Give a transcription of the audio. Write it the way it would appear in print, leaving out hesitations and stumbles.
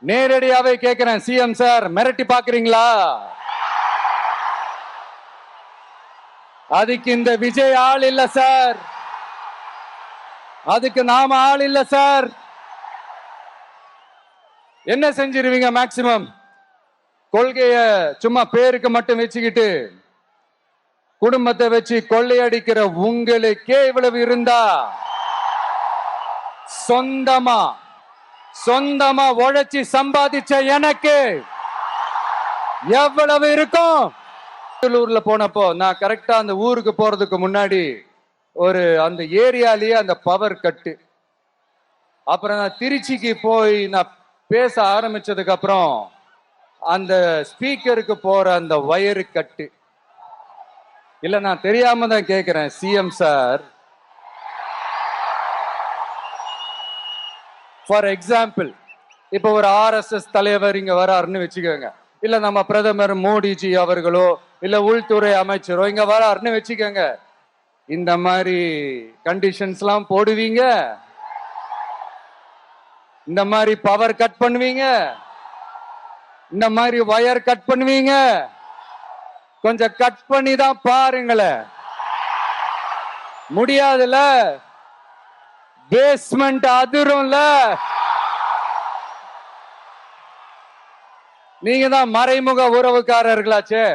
நேரடியாவே கேட்கிறேன், CM sir மிரட்டி பாக்குறீங்களா? அதுக்கு இந்த விஜய் ஆள் இல்ல சார், அதுக்கு நாம ஆள் இல்ல சார். என்ன செஞ்சிருவீங்க? மேக்சிமம் கொள்கைய சும்மா பேருக்கு மட்டும் வச்சுக்கிட்டு குடும்பத்தை வச்சு கொள்ளையடிக்கிற உங்களுக்கே இவ்வளவு இருந்தா, சொந்தமா உழைச்சி சம்பாதிச்ச எனக்கு எவ்வளவு இருக்கும்? பெங்களூர்ல போனப்போ நான் கரெக்டா அந்த ஊருக்கு போறதுக்கு முன்னாடி அந்த ஏரியாலேயே அந்த பவர் கட்டு. அப்புறம் நான் திருச்சிக்கு போய் நான் பேச ஆரம்பிச்சதுக்கு அப்புறம் அந்த ஸ்பீக்கருக்கு போற அந்த வயரு கட்டு. இல்ல நான் தெரியாம தான் கேட்கிறேன், சிஎம் சார், ஃபார் எக்ஸாம்பிள் இப்ப ஒரு ஆர்எஸ்எஸ் தலைவர் இங்க வராருன்னு வச்சுக்கோங்க, இல்ல நம்ம பிரதமர் மோடிஜி அவர்களோ இல்ல உள்துறை அமைச்சரோ இங்க வராருன்னு வச்சுக்கோங்க, இந்த மாதிரி கண்டிஷன்ஸ் எல்லாம் போடுவீங்க? இந்த மாதிரி பவர் கட் பண்ணுவீங்க? இந்த மாதிரி வயர் கட் பண்ணுவீங்க? கொஞ்சம் கட் பண்ணி தான் பாருங்களேன். முடியாதுல, பேஸ்மெண்ட் அதிரும்ல. நீங்க தான் மறைமுக உறவுக்காரர்களாச்சே.